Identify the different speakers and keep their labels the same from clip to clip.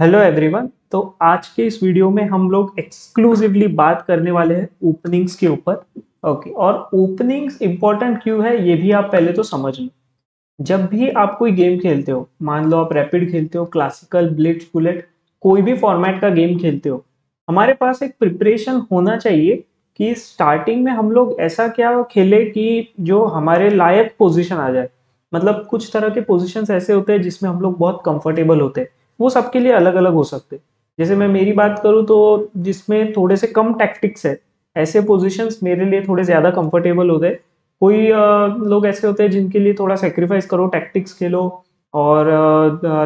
Speaker 1: Hello everyone. तो आज के इस वीडियो में हम लोग एक्सक्लूसिवली बात करने वाले हैं ओपनिंग्स के ऊपर। ओके, और ओपनिंग्स इंपॉर्टेंट क्यों है ये भी आप पहले तो समझ लो। जब भी आप कोई गेम खेलते हो, मान लो आप रैपिड खेलते हो, क्लासिकल, ब्लिट्ज, बुलेट, कोई भी फॉर्मेट का गेम खेलते हो, हमारे पास एक प्रिपरेशन होना चाहिए कि स्टार्टिंग में हम लोग ऐसा क्या खेले कि जो हमारे लायक पोजीशन आ जाए। मतलब कुछ तरह के पोजीशंस ऐसे होते हैं जिसमें हम लोग बहुत कंफर्टेबल होते हैं। वो सबके लिए अलग अलग हो सकते हैं। जैसे मैं मेरी बात करूँ तो जिसमें थोड़े से कम टैक्टिक्स है, ऐसे पोजीशंस मेरे लिए थोड़े ज़्यादा कंफर्टेबल होते हैं। कोई लोग ऐसे होते हैं जिनके लिए थोड़ा सेक्रीफाइस करो, टैक्टिक्स खेलो और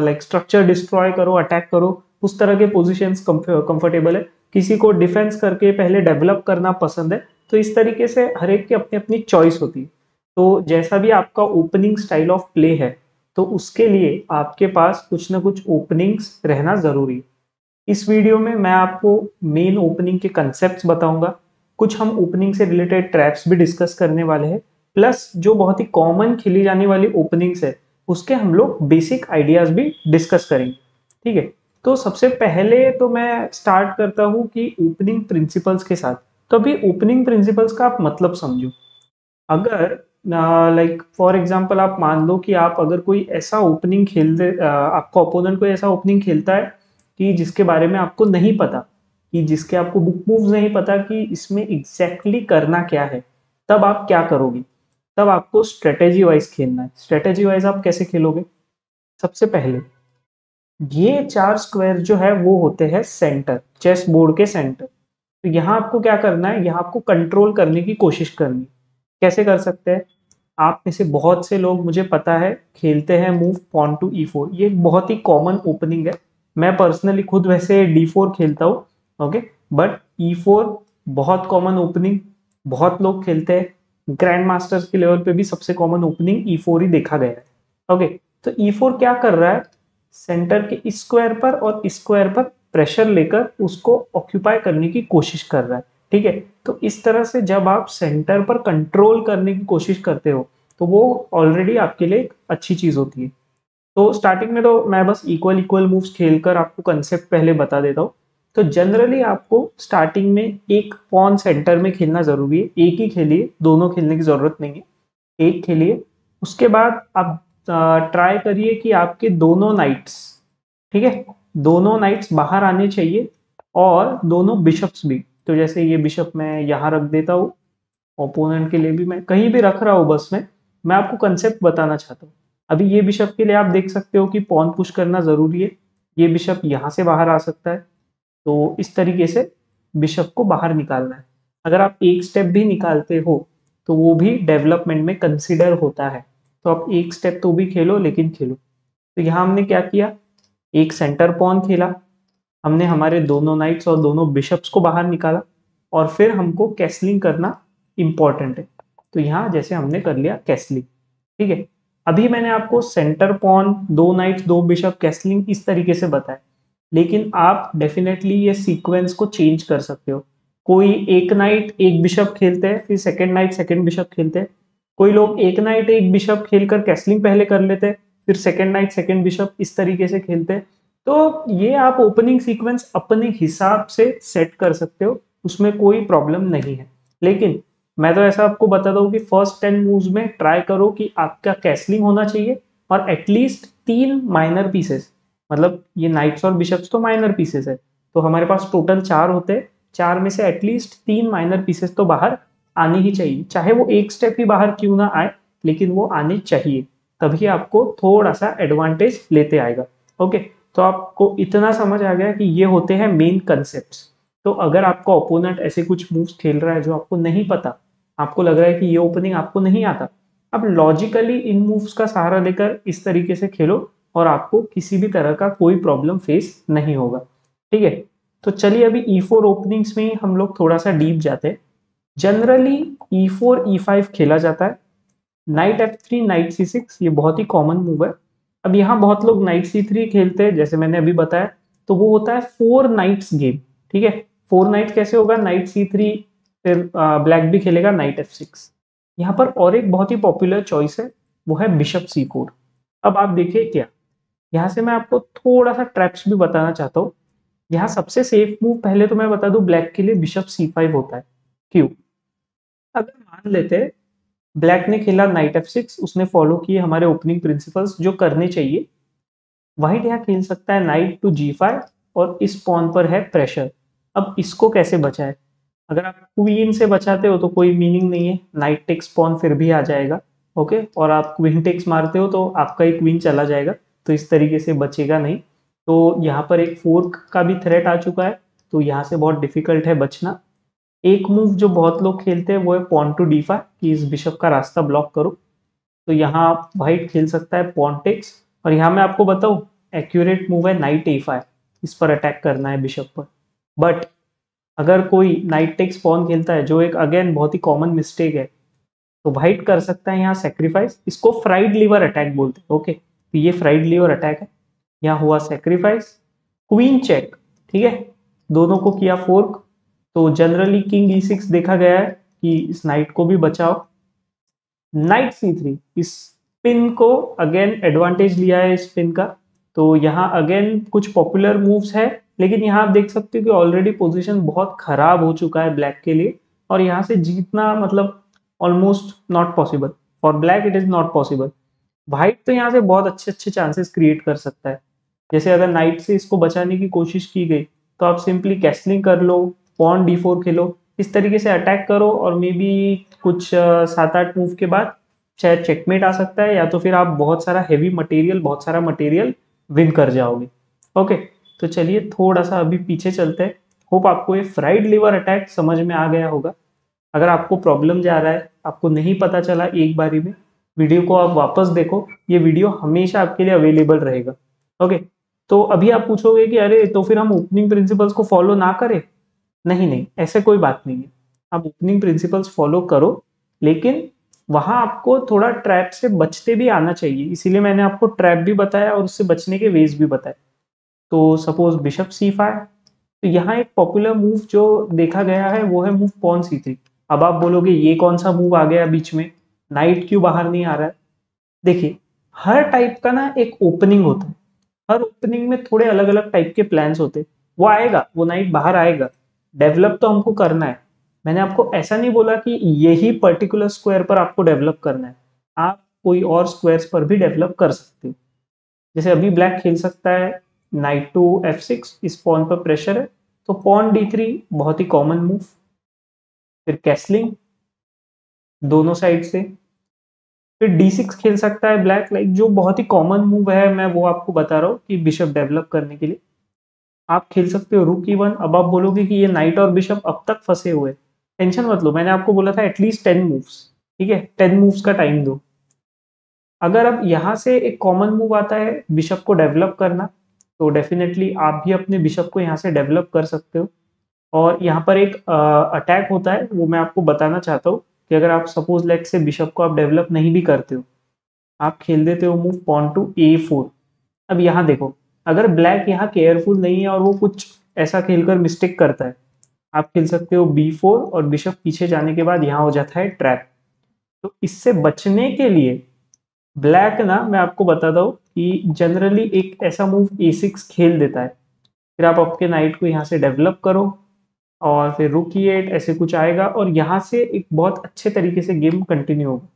Speaker 1: लाइक स्ट्रक्चर डिस्ट्रॉय करो, अटैक करो, उस तरह के पोजीशंस कंफर्टेबल है। किसी को डिफेंस करके पहले डेवलप करना पसंद है। तो इस तरीके से हर एक की अपनी अपनी चॉइस होती है। तो जैसा भी आपका ओपनिंग स्टाइल ऑफ प्ले है, तो उसके लिए आपके पास कुछ ना कुछ ओपनिंग्स रहना जरूरी है। इस वीडियो में मैं आपको मेन ओपनिंग के कंसेप्ट्स बताऊंगा। कुछ हम ओपनिंग से रिलेटेड ट्रैप्स भी डिस्कस करने वाले हैं। प्लस जो बहुत ही कॉमन खेली जाने वाली ओपनिंग्स है, उसके हम लोग बेसिक आइडियाज भी डिस्कस करेंगे। ठीक है। तो सबसे पहले तो मैं स्टार्ट करता हूँ कि ओपनिंग प्रिंसिपल्स के साथ। तो अभी ओपनिंग प्रिंसिपल्स का आप मतलब समझो। अगर लाइक फॉर एग्जांपल आप मान लो कि आप अगर कोई ऐसा ओपनिंग खेलते, आपका ओपोनेंट कोई ऐसा ओपनिंग खेलता है कि जिसके बारे में आपको नहीं पता, कि जिसके आपको बुक मूव्स नहीं पता कि इसमें एग्जैक्टली exactly करना क्या है, तब आप क्या करोगे? तब आपको स्ट्रेटेजी वाइज खेलना है। स्ट्रेटेजी वाइज आप कैसे खेलोगे? सबसे पहले ये चार स्क्वायर जो है वो होते हैं सेंटर, चेस बोर्ड के सेंटर। तो यहाँ आपको क्या करना है, यहाँ आपको कंट्रोल करने की कोशिश करनी है। कैसे कर सकते हैं? आप में से बहुत से लोग, मुझे पता है, खेलते हैं मूव पॉन टू E4। ये एक बहुत ही कॉमन ओपनिंग है। मैं पर्सनली खुद वैसे D4 खेलता हूँ। ओके, बट E4 बहुत कॉमन ओपनिंग, बहुत लोग खेलते हैं। ग्रैंड मास्टर्स के लेवल पे भी सबसे कॉमन ओपनिंग E4 ही देखा गया है। ओके, तो E4 क्या कर रहा है? सेंटर के इस स्क्वायर पर और इस स्क्वायर पर प्रेशर लेकर उसको ऑक्यूपाई करने की कोशिश कर रहा है। ठीक है। तो इस तरह से जब आप सेंटर पर कंट्रोल करने की कोशिश करते हो, तो वो ऑलरेडी आपके लिए एक अच्छी चीज होती है। तो स्टार्टिंग में तो मैं बस इक्वल इक्वल मूव्स खेलकर आपको कंसेप्ट पहले बता देता हूँ। तो जनरली आपको स्टार्टिंग में एक पॉन सेंटर में खेलना जरूरी है। एक ही खेलिए, दोनों खेलने की जरूरत नहीं है। एक खेलिए। उसके बाद आप ट्राई करिए कि आपके दोनों नाइट्स, ठीक है, दोनों नाइट्स बाहर आने चाहिए, और दोनों बिशप्स भी। तो जैसे ये बिशप मैं यहाँ रख देता हूँ, ओपोनेंट के लिए भी मैं कहीं भी रख रहा हूँ, बस मैं आपको कंसेप्ट बताना चाहता हूँ। अभी ये बिशप के लिए आप देख सकते हो कि पॉन पुश करना जरूरी है। ये बिशप यहाँ से बाहर आ सकता है। तो इस तरीके से बिशप को बाहर निकालना है। अगर आप एक स्टेप भी निकालते हो तो वो भी डेवलपमेंट में कंसिडर होता है। तो आप एक स्टेप तो भी खेलो, लेकिन खेलो। तो यहाँ हमने क्या किया? एक सेंटर पॉन खेला, हमने हमारे दोनों नाइट्स और दोनों बिशप्स को बाहर निकाला, और फिर हमको कैसलिंग करना इंपॉर्टेंट है। तो यहाँ जैसे हमने कर लिया कैसलिंग। ठीक है। अभी मैंने आपको सेंटर पॉन, दो नाइट्स, दो बिशप, कैसलिंग इस तरीके से बताया। लेकिन आप डेफिनेटली ये सीक्वेंस को चेंज कर सकते हो। कोई एक नाइट एक बिशप खेलते हैं, फिर सेकेंड नाइट सेकेंड बिशप खेलते हैं। कोई लोग एक नाइट एक बिशप खेलकर कैसलिंग पहले कर लेते हैं, फिर सेकेंड नाइट सेकेंड बिशप, इस तरीके से खेलते हैं। तो ये आप ओपनिंग सीक्वेंस अपने हिसाब से सेट कर सकते हो, उसमें कोई प्रॉब्लम नहीं है। लेकिन मैं तो ऐसा आपको बताता हूँ कि फर्स्ट 10 मूव्स में ट्राई करो कि आपका कैसलिंग होना चाहिए, और एटलीस्ट 3 माइनर पीसेस। मतलब ये नाइट्स और बिशप्स तो माइनर पीसेस है, तो हमारे पास टोटल 4 होते हैं। 4 में से एटलीस्ट 3 माइनर पीसेस तो बाहर आने ही चाहिए, चाहे वो एक स्टेप ही बाहर क्यों ना आए, लेकिन वो आने चाहिए। तभी आपको थोड़ा सा एडवांटेज लेते आएगा। ओके। तो आपको इतना समझ आ गया कि ये होते हैं मेन कंसेप्ट। तो अगर आपका ओपोनेंट ऐसे कुछ मूव्स खेल रहा है जो आपको नहीं पता, आपको लग रहा है कि ये ओपनिंग आपको नहीं आता, अब लॉजिकली इन मूव्स का सहारा लेकर इस तरीके से खेलो, और आपको किसी भी तरह का कोई प्रॉब्लम फेस नहीं होगा। ठीक है। तो चलिए अभी E4 ओपनिंग्स में हम लोग थोड़ा सा डीप जाते हैं। जनरली E4 E5 खेला जाता है। नाइट F3 नाइट C6 ये बहुत ही कॉमन मूव है। अब यहाँ बहुत लोग नाइट C3 खेलते हैं, जैसे मैंने अभी बताया। तो वो होता है 4 नाइट्स गेम। ठीक है। 4 नाइट कैसे होगा? नाइट C3, फिर ब्लैक भी खेलेगा नाइट F6। यहाँ पर और एक बहुत ही पॉपुलर चॉइस है, वो है बिशप C4। अब आप देखिए क्या, यहाँ से मैं आपको थोड़ा सा ट्रैप्स भी बताना चाहता हूँ। यहाँ सबसे सेफ मूव पहले तो मैं बता दूं ब्लैक के लिए बिशप C5 होता है। क्यों? अगर मान लेते हैं ब्लैक ने खेला नाइट F6, उसने फॉलो किए हमारे ओपनिंग प्रिंसिपल्स जो करने चाहिए। व्हाइट यहाँ खेल सकता है नाइट टू G5 और इस पॉन पर है प्रेशर। अब इसको कैसे बचाए? अगर आप क्वीन से बचाते हो तो कोई मीनिंग नहीं है, नाइट टेक्स पॉन फिर भी आ जाएगा। ओके, और आप क्वीन टेक्स मारते हो तो आपका ही क्वीन चला जाएगा, तो इस तरीके से बचेगा नहीं। तो यहाँ पर एक फोर्क का भी थ्रेट आ चुका है, तो यहाँ से बहुत डिफिकल्ट है बचना। एक मूव जो बहुत लोग खेलते हैं वो है पॉन टू D5 कि इस बिशप का रास्ता ब्लॉक करो। तो यहाँ व्हाइट खेल सकता है पॉन टेक्स, और यहाँ मैं आपको बताऊं एक्यूरेट मूव है नाइट A5, इस पर अटैक करना है बिशप पर। बट अगर कोई नाइट टेक्स पॉन खेलता है, जो एक अगेन बहुत ही कॉमन मिस्टेक है, तो व्हाइट कर सकता है यहाँ सेक्रीफाइस। इसको फ्राइड लीवर अटैक बोलते हैं। ओके, तो ये फ्राइड लीवर अटैक है। यहाँ हुआ सेक्रीफाइस, क्वीन चेक, ठीक है, दोनों को किया फोर्क। तो जनरली किंग E6 देखा गया है कि इस नाइट को भी बचाओ। नाइट C3, इस पिन को अगेन एडवांटेज लिया है इस पिन का। तो यहाँ अगेन कुछ पॉपुलर मूव्स है, लेकिन यहाँ आप देख सकते हो कि ऑलरेडी पोजीशन बहुत खराब हो चुका है ब्लैक के लिए, और यहाँ से जीतना मतलब almost not possible for black, it is not possible. White तो यहाँ से बहुत अच्छे अच्छे चांसेस क्रिएट कर सकता है। जैसे अगर नाइट से इसको बचाने की कोशिश की गई तो आप सिंपली कैसलिंग कर लो, पॉन D4 खेलो, इस तरीके से अटैक करो, और मे बी कुछ 7-8 मूव के बाद शायद चेकमेट आ सकता है, या तो फिर आप बहुत सारा हैवी मटेरियल, बहुत सारा मटेरियल विन कर जाओगे। ओके, तो चलिए थोड़ा सा अभी पीछे चलते हैं। होप आपको ये फ्राइड लिवर अटैक समझ में आ गया होगा। अगर आपको प्रॉब्लम जा रहा है, आपको नहीं पता चला एक बारी में, वीडियो को आप वापस देखो, ये वीडियो हमेशा आपके लिए अवेलेबल रहेगा। ओके, तो अभी आप पूछोगे कि अरे तो फिर हम ओपनिंग प्रिंसिपल्स को फॉलो ना करें? नहीं नहीं, ऐसे कोई बात नहीं है। आप ओपनिंग प्रिंसिपल्स फॉलो करो, लेकिन वहां आपको थोड़ा ट्रैप से बचते भी आना चाहिए, इसीलिए मैंने आपको ट्रैप भी बताया और उससे बचने के वेज भी बताए। तो सपोज बिशप C5, तो यहाँ एक पॉपुलर मूव जो देखा गया है वो है मूव पॉन C3। अब आप बोलोगे ये कौन सा मूव आ गया बीच में, नाइट क्यों बाहर नहीं आ रहा है? देखिए, हर टाइप का ना एक ओपनिंग होता है, हर ओपनिंग में थोड़े अलग अलग टाइप के प्लान्स होते हैं। वो आएगा, वो नाइट बाहर आएगा, डेवलप तो हमको करना है। मैंने आपको ऐसा नहीं बोला कि यही पर्टिकुलर स्क्वायर पर आपको डेवलप करना है, आप कोई और स्क्वायर्स पर भी डेवलप कर सकते हो। जैसे अभी ब्लैक खेल सकता है नाइट टू F6, इस पॉन पर प्रेशर है, तो पॉन D3 बहुत ही कॉमन मूव। फिर कैसलिंग दोनों साइड से, फिर D6 खेल सकता है ब्लैक, लाइक जो बहुत ही कॉमन मूव है, मैं वो आपको बता रहा हूँ कि बिशप डेवलप करने के लिए आप खेल सकते हो रूक E1। अब आप बोलोगे कि ये नाइट और बिशप अब तक फंसे हुए, टेंशन मत लो, मैंने आपको बोला था एटलीस्ट 10 मूव्स, ठीक है, 10 मूव्स का टाइम दो। अगर अब यहाँ से एक कॉमन मूव आता है बिशप को डेवलप करना, तो डेफिनेटली आप भी अपने बिशप को यहाँ से डेवलप कर सकते हो। और यहाँ पर एक अटैक होता है, वो मैं आपको बताना चाहता हूँ कि अगर आप सपोज लेट से बिशप को आप डेवलप नहीं भी करते हो, आप खेल देते हो मूव पॉन टू A4। अब यहाँ देखो, अगर ब्लैक यहाँ केयरफुल नहीं है और वो कुछ ऐसा खेलकर मिस्टेक करता है, आप खेल सकते हो B4, और बिशप पीछे जाने के बाद यहाँ हो जाता है ट्रैप। तो इससे बचने के लिए ब्लैक ना, मैं आपको बताता हूँ कि जनरली एक ऐसा मूव A6 खेल देता है, फिर आप आपके नाइट को यहाँ से डेवलप करो, और फिर रुक E8 ऐसे कुछ आएगा, और यहाँ से एक बहुत अच्छे तरीके से गेम कंटिन्यू होगा।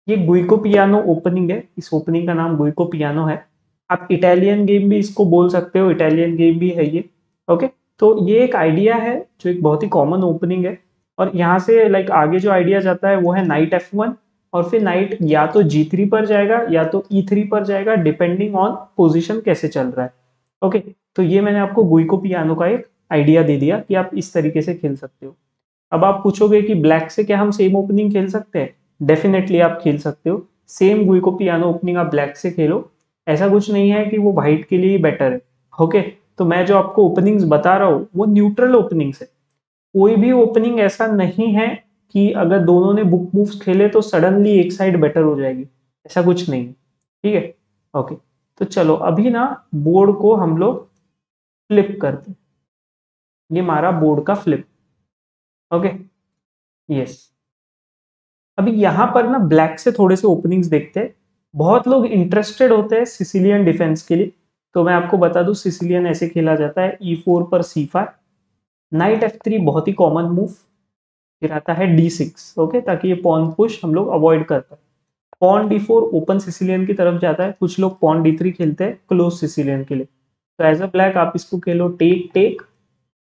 Speaker 1: ये गुइको पियानो ओपनिंग है, इस ओपनिंग का नाम गुइको पियानो है। आप इटालियन गेम भी इसको बोल सकते हो, इटालियन गेम भी है ये। ओके, तो ये एक आइडिया है जो एक बहुत ही कॉमन ओपनिंग है, और यहाँ से लाइक आगे जो आइडिया जाता है वो है नाइट F1, और फिर नाइट या तो G3 पर जाएगा या तो E3 पर जाएगा, डिपेंडिंग ऑन पोजिशन कैसे चल रहा है। ओके, तो ये मैंने आपको गुइको पियानो का एक आइडिया दे दिया कि आप इस तरीके से खेल सकते हो। अब आप पूछोगे कि ब्लैक से क्या हम सेम ओपनिंग खेल सकते हैं? डेफिनेटली आप खेल सकते हो, सेम गुइको पियानो ओपनिंग आप ब्लैक से खेलो। ऐसा कुछ नहीं है कि वो व्हाइट के लिए ही बेटर है। ओके, तो मैं जो आपको ओपनिंग्स बता रहा हूँ वो न्यूट्रल ओपनिंग्स है। कोई भी ओपनिंग ऐसा नहीं है कि अगर दोनों ने बुक मूव्स खेले तो सडनली एक साइड बेटर हो जाएगी, ऐसा कुछ नहीं, ठीक है। ओके, तो चलो अभी ना बोर्ड को हम लोग फ्लिप करते हैं। ये हमारा बोर्ड का फ्लिप। Okay, yes. अभी यहाँ पर ना ब्लैक से थोड़े से ओपनिंग्स देखते हैं। बहुत लोग इंटरेस्टेड होते हैं सिसिलियन डिफेंस के लिए, तो मैं आपको बता दूं सिसिलियन ऐसे खेला जाता है E4 पर C5, नाइट F3 बहुत ही कॉमन मूव, फिर आता है D6, ओके, ताकि ये पॉन पुश हम लोग अवॉइड कर पाए। पॉन D4 ओपन सिसिलियन की तरफ जाता है, कुछ लोग पॉन D3 खेलते हैं क्लोज सिसिलियन के लिए। तो एज अ ब्लैक आप इसको खेलो टेक टेक,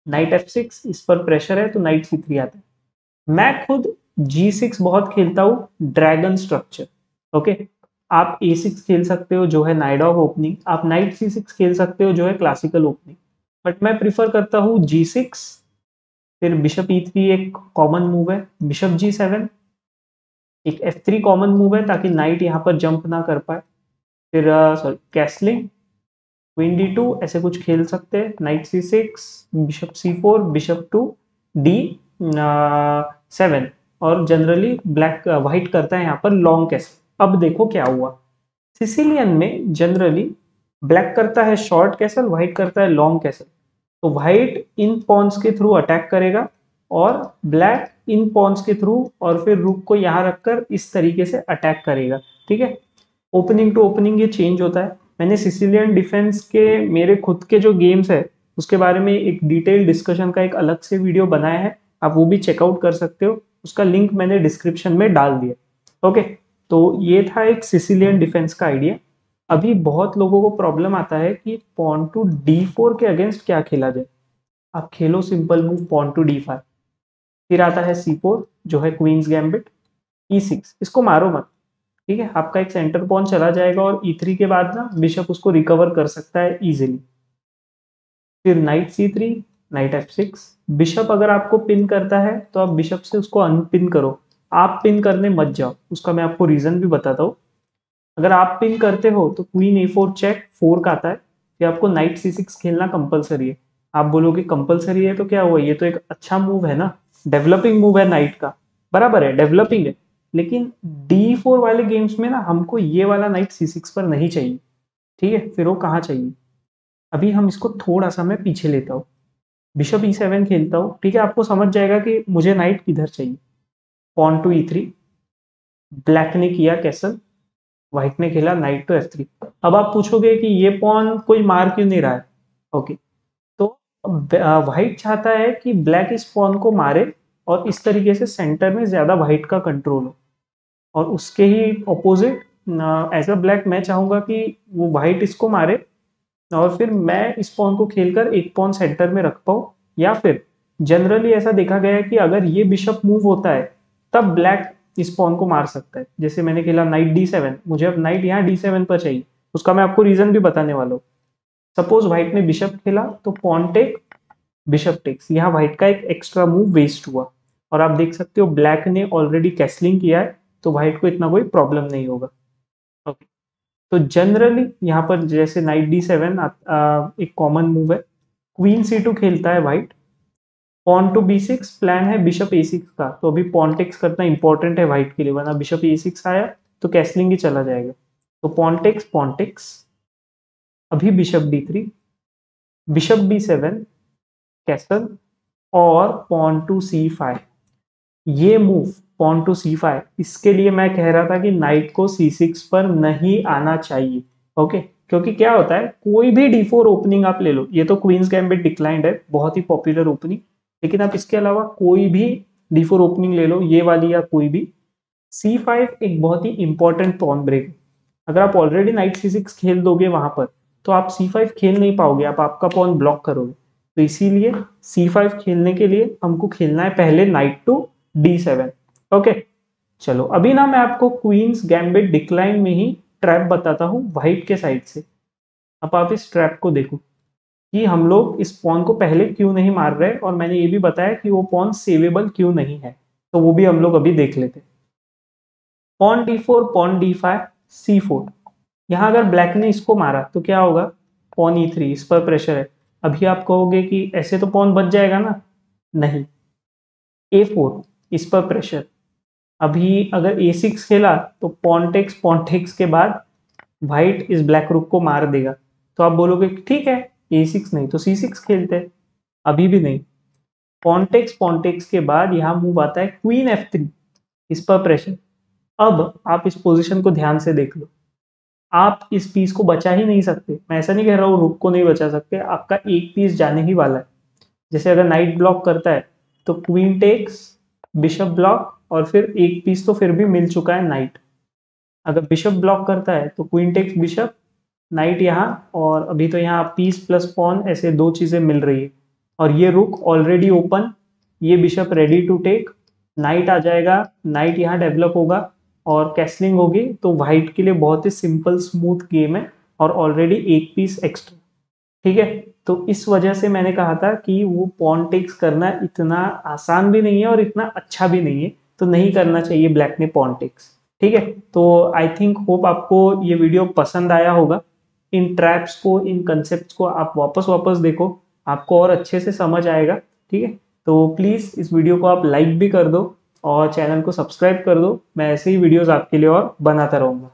Speaker 1: नाइट F6, इस पर प्रेशर है तो नाइट C3 आता है। मैं खुद G6 बहुत खेलता हूँ, ड्रैगन स्ट्रक्चर, ओके। आप A6 खेल सकते हो जो है नाइट ऑफ ओपनिंग, आप नाइट C6 खेल सकते हो जो है क्लासिकल ओपनिंग, बट मैं प्रिफर करता हूँ G6। फिर बिशप E3 एक कॉमन मूव है, बिशप G7 एक F3 कॉमन मूव है ताकि नाइट यहाँ पर जंप ना कर पाए। फिर सॉरी कैसलिंग, क्वीन D2 ऐसे कुछ खेल सकते हैं, night C6, bishop C4, bishop to D7, और जनरली ब्लैक व्हाइट करता है यहाँ पर लॉन्ग कैसल। अब देखो क्या हुआ, सिसिलियन में जनरली ब्लैक करता है शॉर्ट कैसल, व्हाइट करता है लॉन्ग कैसल। तो व्हाइट इन पॉन्स के थ्रू अटैक करेगा और ब्लैक इन पॉन्स के थ्रू, और फिर रुक को यहाँ रखकर इस तरीके से अटैक करेगा, ठीक है। ओपनिंग टू ओपनिंग ये चेंज होता है। मैंने सिसिलियन डिफेंस के मेरे खुद के जो गेम्स है उसके बारे में एक डिटेल डिस्कशन का एक अलग से वीडियो बनाया है, आप वो भी चेकआउट कर सकते हो, उसका लिंक मैंने डिस्क्रिप्शन में डाल दिया, ओके। तो ये था एक सिसिलियन डिफेंस का आइडिया। अभी बहुत लोगों को प्रॉब्लम आता है कि पॉन टू D4 के अगेंस्ट क्या खेला जाए। आप खेलो simple move pawn to D5, फिर आता है C4 जो है क्वींस गैम्बिट, E6 इसको मारो मत, ठीक है, आपका एक सेंटर पॉन चला जाएगा और E3 के बाद ना बिशप उसको रिकवर कर सकता है इजीली। फिर night C3, night F6, bishop अगर आपको पिन करता है तो आप बिशप से उसको अनपिन करो, आप पिन करने मत जाओ, उसका मैं आपको रीजन भी बताता हूँ। अगर आप पिन करते हो तो क्वीन A4 चेक फोर्क आता है, फिर आपको नाइट C6 खेलना कंपलसरी है। आप बोलोगे कंपलसरी है तो क्या हुआ, ये तो एक अच्छा मूव है ना, डेवलपिंग मूव है नाइट का, बराबर है डेवलपिंग है, लेकिन D4 वाले गेम्स में ना हमको ये वाला नाइट C6 पर नहीं चाहिए, ठीक है। फिर वो कहाँ चाहिए, अभी हम इसको थोड़ा सा मैं पीछे लेता हूँ, बिशप E7 खेलता हूँ, ठीक है, आपको समझ जाएगा कि मुझे नाइट किधर चाहिए। पॉन टू E3, ब्लैक ने किया कैसल, व्हाइट ने खेला नाइट टू F3। अब आप पूछोगे कि ये पॉन कोई मार क्यों नहीं रहा है, ओके। तो व्हाइट चाहता है कि ब्लैक इस पॉन को मारे और इस तरीके से सेंटर में ज्यादा व्हाइट का कंट्रोल हो, और उसके ही ऑपोजिट एज अ ब्लैक मैं चाहूंगा कि वो व्हाइट इसको मारे और फिर मैं इस पॉन को खेलकर एक पॉन सेंटर में रख पाऊँ, या फिर जनरली ऐसा देखा गया है कि अगर ये बिशप मूव होता है तब ब्लैक इस पॉन को मार सकता है। जैसे मैंने खेला नाइट D7, मुझे अब नाइट यहाँ D7 पर चाहिए, उसका मैं आपको रीजन भी बताने वाला हूँ। सपोज व्हाइट ने बिशप खेला तो पॉन टेक, बिशप टेक्स, यहाँ व्हाइट का एक एक्स्ट्रा मूव वेस्ट हुआ, और आप देख सकते हो ब्लैक ने ऑलरेडी कैसलिंग किया है तो व्हाइट को इतना कोई प्रॉब्लम नहीं होगा, ओके। तो जनरली यहाँ पर जैसे नाइट D7 एक कॉमन मूव है, क्वीन C2 खेलता है white, pawn to B6 plan है बिशप A6 का, तो अभी पॉन टेक्स करना इंपॉर्टेंट है व्हाइट के लिए, वरना बिशप A6 आया तो कैसलिंग ही चला जाएगा। तो पॉन टेक्स, अभी bishop D3, bishop B7 castle, और पॉन टू C5, ये मूव पॉन टू C5, इसके लिए मैं कह रहा था कि नाइट को C6 पर नहीं आना चाहिए, ओके। क्योंकि क्या होता है, कोई भी D4 ओपनिंग आप ले लो, ये तो क्वींस गैम्बिट डिक्लाइंड है, बहुत ही पॉपुलर ओपनिंग, लेकिन आप इसके अलावा कोई भी D4 ओपनिंग ले लो, ये वाली या कोई भी, C5 एक बहुत ही इंपॉर्टेंट पॉन ब्रेक है। अगर आप ऑलरेडी नाइट C6 खेल दोगे वहां पर तो आप C5 खेल नहीं पाओगे, आप आपका पॉन ब्लॉक करोगे। तो इसीलिए C5 खेलने के लिए हमको खेलना है पहले नाइट टू D7, ओके। चलो अभी ना मैं आपको क्वींस गैम्बिट डिक्लाइन में ही ट्रैप बताता हूँ व्हाइट के साइड से। अब आप इस ट्रैप को देखो कि हम लोग इस पॉन को पहले क्यों नहीं मार रहे, और मैंने ये भी बताया कि वो पॉन सेवेबल क्यों नहीं है, तो वो भी हम लोग अभी देख लेते हैं। Pawn D4, pawn D5, C4, यहाँ अगर ब्लैक ने इसको मारा तो क्या होगा, पॉन E3, इस पर प्रेशर है। अभी आप कहोगे कि ऐसे तो पॉन बच जाएगा ना, नहीं, A4, इस पर प्रेशर। अभी अगर A6 खेला तो पॉन टेक्स के बाद व्हाइट इस ब्लैक रुक को मार देगा, तो आप बोलोगे कि ठीक है A6 नहीं तो C6 खेलते हैं, अभी भी नहीं। पॉन टेक्स के बाद यहाँ मूव आता है क्वीन F3, इस पर प्रेशर। अब आप इस पोजीशन को ध्यान से देख लो, आप इस पीस को बचा ही नहीं सकते। मैं ऐसा नहीं कह रहा हूँ रुक को नहीं बचा सकते, आपका एक पीस जाने ही वाला है। जैसे अगर नाइट ब्लॉक करता है तो क्वीन टेक्स, बिशप ब्लॉक, और फिर एक पीस तो फिर भी मिल चुका है नाइट। अगर बिशप ब्लॉक करता है तो क्वीन टेक्स बिशप, नाइट यहाँ, और अभी तो यहाँ पीस प्लस पॉन, ऐसे दो चीजें मिल रही है। और ये रुक ऑलरेडी ओपन, ये bishop ready to take, knight आ जाएगा, नाइट यहाँ डेवलप होगा और कैसलिंग होगी। तो व्हाइट के लिए बहुत ही सिंपल स्मूथ गेम है और ऑलरेडी एक पीस एक्स्ट्रा। ठीक है, तो इस वजह से मैंने कहा था कि वो पॉन टेक्स करना इतना आसान भी नहीं है और इतना अच्छा भी नहीं है, तो नहीं करना चाहिए ब्लैक ने पॉन टेक्स। ठीक है, तो आई थिंक होप आपको ये वीडियो पसंद आया होगा। इन ट्रैप्स को, इन कंसेप्ट को आप वापस वापस देखो, आपको और अच्छे से समझ आएगा। ठीक है, तो प्लीज़ इस वीडियो को आप लाइक भी कर दो और चैनल को सब्सक्राइब कर दो। मैं ऐसे ही वीडियोस आपके लिए और बनाता रहूँगा।